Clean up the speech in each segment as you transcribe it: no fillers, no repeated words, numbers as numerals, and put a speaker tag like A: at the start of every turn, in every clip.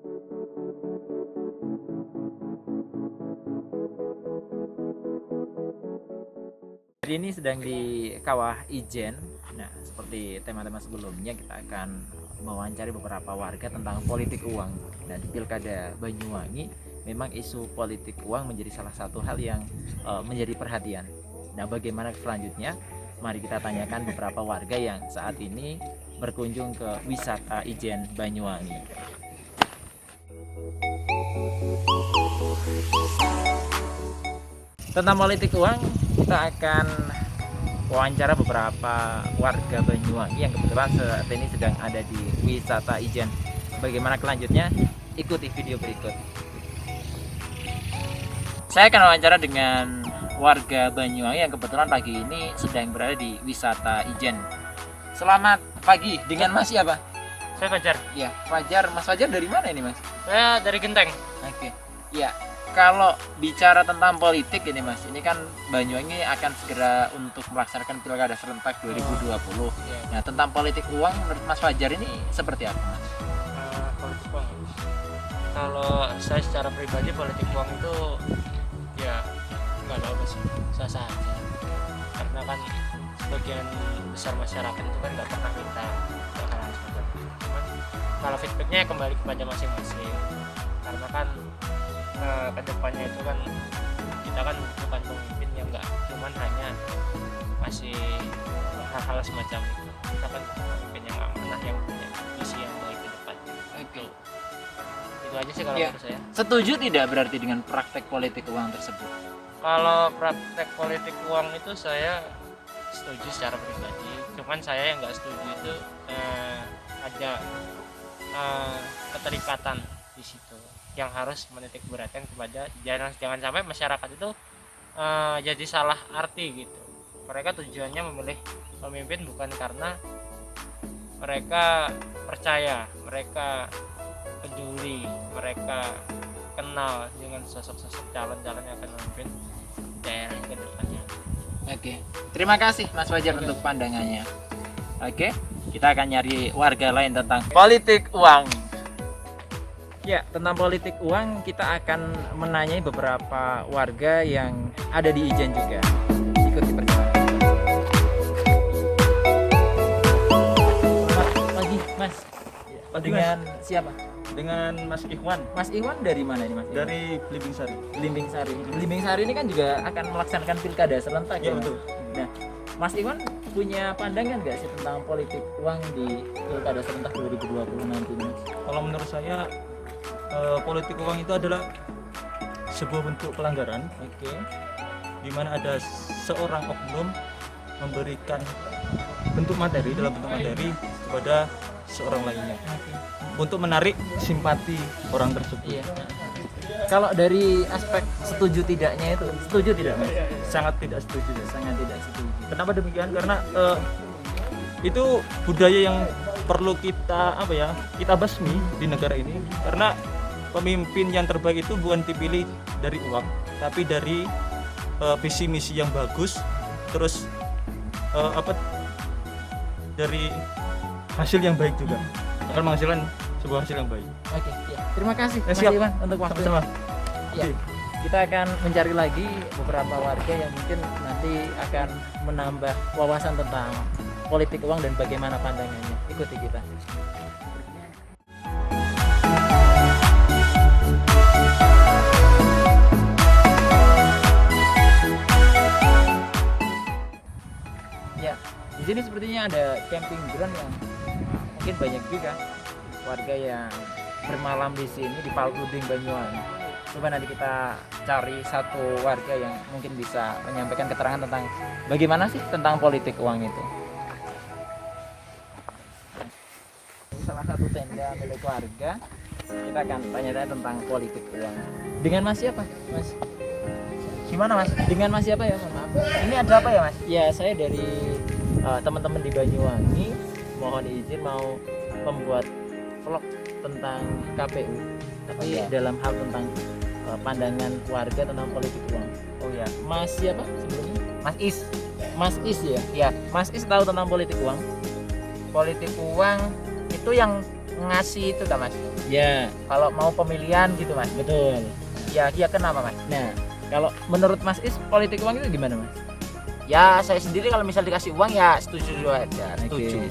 A: Hari ini sedang di Kawah Ijen. Nah, seperti tema-tema sebelumnya, kita akan mewawancari beberapa warga tentang politik uang. Dan Pilkada Banyuwangi, memang isu politik uang menjadi salah satu hal yang menjadi perhatian. Nah, bagaimana selanjutnya? Mari kita tanyakan beberapa warga yang saat ini berkunjung ke wisata Ijen Banyuwangi. Tentang politik uang, kita akan wawancara beberapa warga Banyuwangi yang kebetulan saat ini sedang ada di wisata Ijen. Bagaimana kelanjutnya? Ikuti video berikut. Saya akan wawancara dengan warga Banyuwangi yang kebetulan pagi ini sedang berada di wisata Ijen. Selamat pagi, dengan Mas siapa?
B: Saya Fajar.
A: Ya, Fajar. Mas Fajar dari mana ini, Mas?
B: Saya dari Genteng.
A: Oke. Ya, kalau bicara tentang politik ini Mas, ini kan Banyuwangi akan segera untuk melaksanakan Pilkada serentak 2020. Nah, tentang politik uang menurut Mas Fajar ini seperti apa, Mas?
B: Politik uang. Kalau saya secara pribadi politik uang itu ya nggak apa sih, sah-sah aja. Karena kan sebagian besar masyarakat itu kan nggak pernah minta hal seperti itu. Cuman kalau feedbacknya kembali kepada masing-masing. Karena kan kedepannya itu kan kita kan bukan pemimpin yang nggak cuman hanya masih hal-hal semacam itu. Kita kan pemimpin yang amanah, yang punya visi yang baik ke depan.
A: Oke.
B: Itu aja sih kalau
A: Ya.
B: menurut saya.
A: Setuju tidak berarti dengan praktek politik uang tersebut?
B: Kalau praktek politik uang itu saya setuju secara pribadi. Cuman saya yang nggak setuju itu ada keterikatan di situ yang harus menitik beratkan kepada jangan sampai masyarakat itu jadi salah arti gitu. Mereka tujuannya memilih pemimpin bukan karena mereka percaya, mereka peduli, mereka kenal dengan sosok-sosok calon-calon yang akan memimpin daerah ke depannya.
A: Oke. Terima kasih Mas Fajar untuk pandangannya. Oke, kita akan nyari warga lain tentang politik uang. Ya, tentang politik uang kita akan menanyai beberapa warga yang ada di Ijen juga. Ikuti perjalanan. Pagi, Mas.
C: Pagi,
A: Dengan siapa?
C: Dengan Mas Ikhwan
A: Mas Iwan dari mana ini, Mas?
C: dari Belimbing Sari.
A: Belimbing Sari. Belimbing Sari ini kan juga akan melaksanakan pilkada serentak
C: Iya,
A: ya, Mas?
C: betul.
A: Nah, Mas Iwan punya pandangan nggak sih tentang politik uang di pilkada serentak 2020 nanti, Mas?
C: Kalau menurut saya politik uang itu adalah sebuah bentuk pelanggaran
A: Oke.
C: di mana ada seorang oknum memberikan bentuk materi dalam bentuk materi kepada seorang lainnya untuk menarik simpati orang tersebut.
A: Iya. Kalau dari aspek setuju tidaknya itu, setuju tidak, Mas?
C: Sangat tidak setuju.
A: Sangat tidak setuju.
C: Kenapa demikian? Karena itu budaya yang perlu kita kita basmi di negara ini, karena pemimpin yang terbaik itu bukan dipilih dari uang, tapi dari visi misi yang bagus, terus dari hasil yang baik juga akan menghasilkan sebuah hasil yang baik.
A: Oke, ya. Terima kasih Mas
C: Siap.
A: Iwan untuk waktunya.
C: Sama-sama.
A: Ya, kita akan mencari lagi beberapa warga yang mungkin nanti akan menambah wawasan tentang politik uang dan bagaimana pandangannya. Ikuti kita. Ya, di sini sepertinya ada camping ground yang mungkin banyak juga warga yang bermalam di sini di Paluding Banyuwangi. Coba nanti kita cari satu warga yang mungkin bisa menyampaikan keterangan tentang bagaimana sih tentang politik uang itu. Salah satu tenda milik warga, kita akan tanya-tanya tentang politik uang. Dengan Mas siapa, Mas? Gimana, Mas? Dengan Mas siapa ya? Maaf. Ini ada apa ya, Mas? Ya, saya dari teman-teman di Banyuwangi. Mohon izin mau membuat vlog tentang KPU, tapi dalam hal tentang pandangan warga tentang politik uang. Oh ya, Mas siapa sebelumnya? Mas Is. Mas Is ya? Ya, Mas Is tahu tentang politik uang? Politik uang itu yang ngasih itu kan Mas.
B: Ya,
A: Kalau mau pemilihan gitu Mas.
B: betul.
A: Ya kenapa Mas?
B: Nah,
A: Kalau menurut Mas Is politik uang itu gimana Mas? Ya saya sendiri kalau misal dikasih uang ya setuju aja, setuju.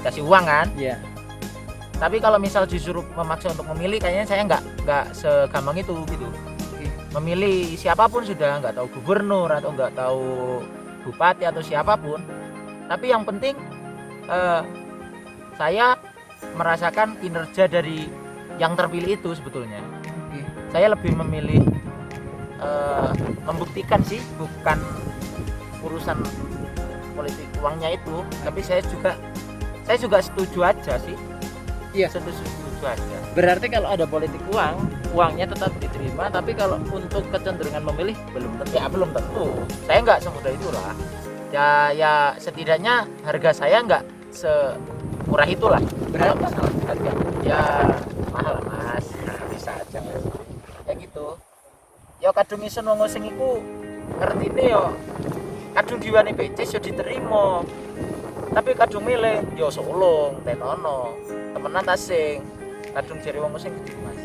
A: Kasih uang kan?
B: ya.
A: Tapi kalau misal disuruh memaksa untuk memilih, kayaknya saya nggak segampang itu gitu. Memilih siapapun sudah, nggak tahu gubernur atau nggak tahu bupati atau siapapun. Tapi yang penting saya merasakan kinerja dari yang terpilih itu sebetulnya. Saya lebih memilih membuktikan sih, bukan urusan politik uangnya itu, tapi saya juga setuju aja sih.
B: Iya.
A: Setuju aja.
B: Berarti kalau ada politik uang, uangnya tetap diterima, tapi kalau untuk kecenderungan memilih belum tentu.
A: Ya belum tentu. Saya nggak semudah itulah. Ya setidaknya harga saya nggak semurah itulah.
B: Berapa
A: Harga? Ya mahal Mas. Bisa aja Mas. Ya gitu. Ya kadung isen wong sing iku ngertine yo kadung diwane becis yo diterima. Tapi kadung milih yo solong, tenono. Temenan ta sing kadung jare wong sing gitu Mas.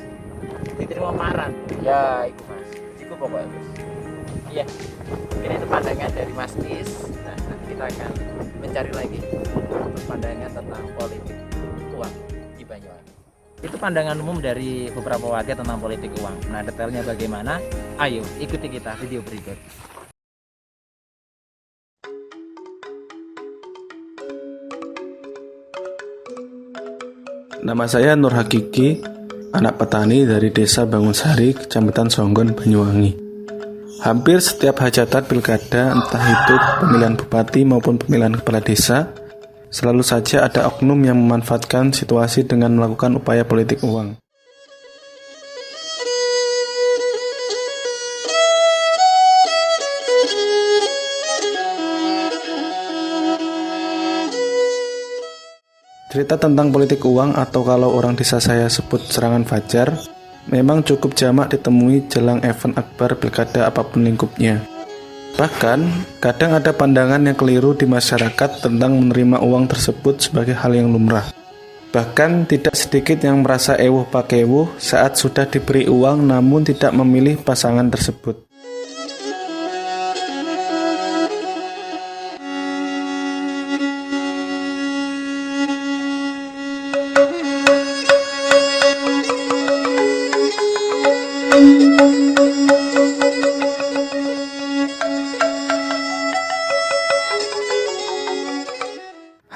A: Diterima paran. Ya iku Mas. Iku pokoknya Mas.
B: Iya. Mungkin itu pandangan dari Mas Is. Nah, nanti kita akan mencari lagi untuk pandangan tentang politik uang di Banyuwangi. Itu pandangan umum dari beberapa warga tentang politik uang. Nah, detailnya bagaimana? Ayo ikuti kita video berikut.
D: Nama saya Nur Hakiki, anak petani dari Desa Bangunsari, Kecamatan Songgon, Banyuwangi. Hampir setiap hajatan pilkada, entah itu pemilihan bupati maupun pemilihan kepala desa, selalu saja ada oknum yang memanfaatkan situasi dengan melakukan upaya politik uang. Cerita tentang politik uang atau kalau orang desa saya sebut serangan fajar, memang cukup jamak ditemui jelang event akbar pilkada apapun lingkupnya. Bahkan, kadang ada pandangan yang keliru di masyarakat tentang menerima uang tersebut sebagai hal yang lumrah. Bahkan tidak sedikit yang merasa ewuh pakewuh saat sudah diberi uang namun tidak memilih pasangan tersebut.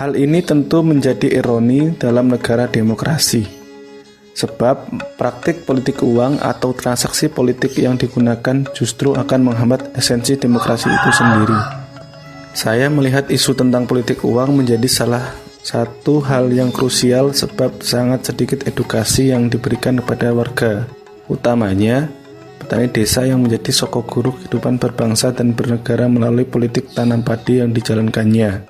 D: Hal ini tentu menjadi ironi dalam negara demokrasi, sebab praktik politik uang atau transaksi politik yang digunakan justru akan menghambat esensi demokrasi itu sendiri. Saya melihat isu tentang politik uang menjadi salah satu hal yang krusial sebab sangat sedikit edukasi yang diberikan kepada warga, utamanya petani desa yang menjadi sokok guru kehidupan berbangsa dan bernegara melalui politik tanam padi yang dijalankannya.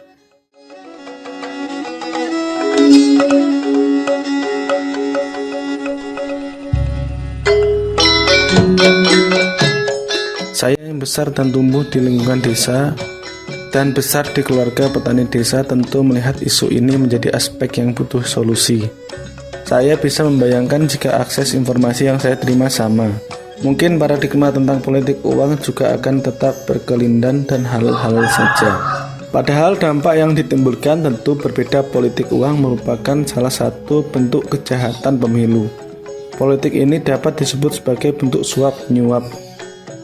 D: Saya yang besar dan tumbuh di lingkungan desa dan besar di keluarga petani desa tentu melihat isu ini menjadi aspek yang butuh solusi. Saya bisa membayangkan jika akses informasi yang saya terima sama. Mungkin paradigma tentang politik uang juga akan tetap berkelindan dan hal-hal saja. Padahal dampak yang ditimbulkan tentu berbeda. Politik uang merupakan salah satu bentuk kejahatan pemilu. Politik ini dapat disebut sebagai bentuk suap-nyuap.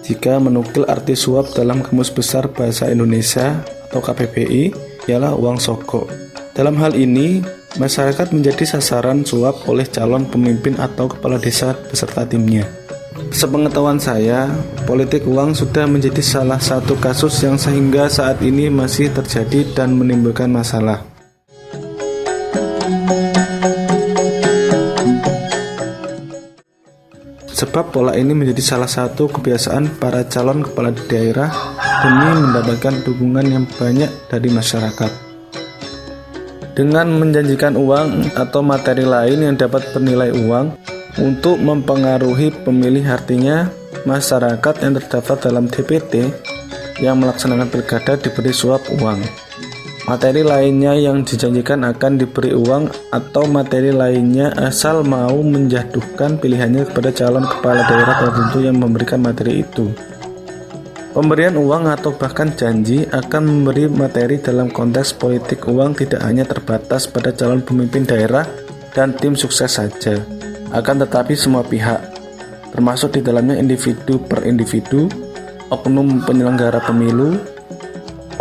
D: Jika menukil arti suap dalam Kamus Besar Bahasa Indonesia atau KBBI, ialah uang sogok. Dalam hal ini, masyarakat menjadi sasaran suap oleh calon pemimpin atau kepala desa beserta timnya. Sepengetahuan saya, politik uang sudah menjadi salah satu kasus yang sehingga saat ini masih terjadi dan menimbulkan masalah. Sebab pola ini menjadi salah satu kebiasaan para calon kepala daerah demi mendapatkan dukungan yang banyak dari masyarakat. Dengan menjanjikan uang atau materi lain yang dapat bernilai uang untuk mempengaruhi pemilih, artinya masyarakat yang terdaftar dalam DPT yang melaksanakan pilkada diberi suap uang. Materi lainnya yang dijanjikan akan diberi uang atau materi lainnya asal mau menjatuhkan pilihannya kepada calon kepala daerah tertentu yang memberikan materi itu. Pemberian uang atau bahkan janji akan memberi materi dalam konteks politik uang tidak hanya terbatas pada calon pemimpin daerah dan tim sukses saja, akan tetapi semua pihak, termasuk di dalamnya individu per individu, oknum penyelenggara pemilu,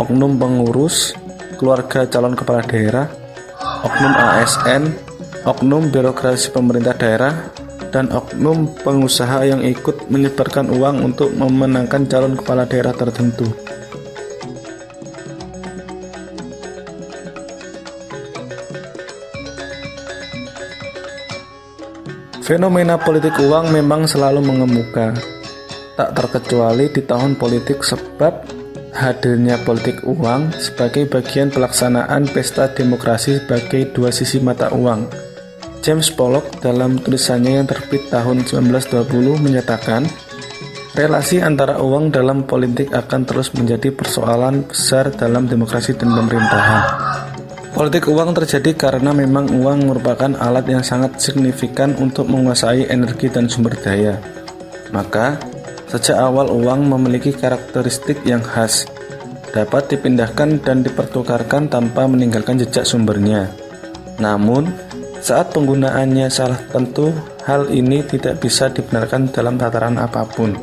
D: oknum pengurus, keluarga calon kepala daerah, oknum ASN, oknum birokrasi pemerintah daerah, dan oknum pengusaha yang ikut menyebarkan uang untuk memenangkan calon kepala daerah tertentu. Fenomena politik uang memang selalu mengemuka, tak terkecuali di tahun politik sebab hadirnya politik uang sebagai bagian pelaksanaan pesta demokrasi sebagai dua sisi mata uang. James Pollock dalam tulisannya yang terbit tahun 1920 menyatakan, relasi antara uang dalam politik akan terus menjadi persoalan besar dalam demokrasi dan pemerintahan. Politik uang terjadi karena memang uang merupakan alat yang sangat signifikan untuk menguasai energi dan sumber daya. Maka, sejak awal uang memiliki karakteristik yang khas, dapat dipindahkan dan dipertukarkan tanpa meninggalkan jejak sumbernya. Namun, saat penggunaannya salah tentu, hal ini tidak bisa dibenarkan dalam tataran apapun.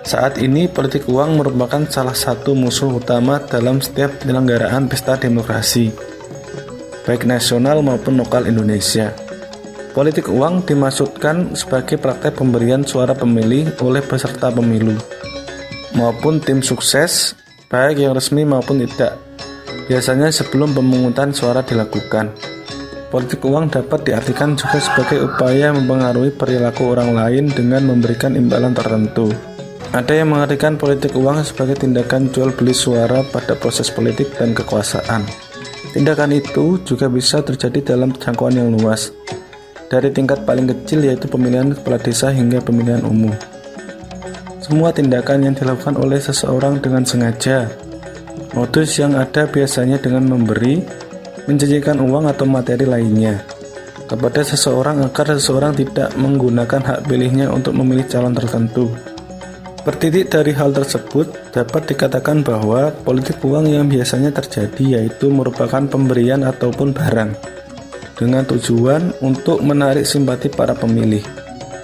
D: Saat ini, politik uang merupakan salah satu musuh utama dalam setiap penyelenggaraan pesta demokrasi, baik nasional maupun lokal Indonesia. Politik uang dimaksudkan sebagai praktek pemberian suara pemilih oleh peserta pemilu maupun tim sukses, baik yang resmi maupun tidak, biasanya sebelum pemungutan suara dilakukan. Politik uang dapat diartikan juga sebagai upaya mempengaruhi perilaku orang lain dengan memberikan imbalan tertentu. Ada yang mengartikan politik uang sebagai tindakan jual beli suara pada proses politik dan kekuasaan. Tindakan itu juga bisa terjadi dalam jangkauan yang luas, dari tingkat paling kecil yaitu pemilihan kepala desa hingga pemilihan umum. Semua tindakan yang dilakukan oleh seseorang dengan sengaja. Modus yang ada biasanya dengan memberi, menjanjikan uang atau materi lainnya kepada seseorang agar seseorang tidak menggunakan hak pilihnya untuk memilih calon tertentu. Bertitik dari hal tersebut, dapat dikatakan bahwa politik uang yang biasanya terjadi yaitu merupakan pemberian ataupun barang dengan tujuan untuk menarik simpati para pemilih.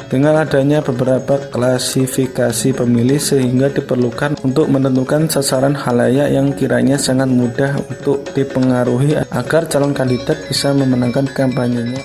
D: Dengan adanya beberapa klasifikasi pemilih sehingga diperlukan untuk menentukan sasaran khalayak yang kiranya sangat mudah untuk dipengaruhi agar calon kandidat bisa memenangkan kampanyenya.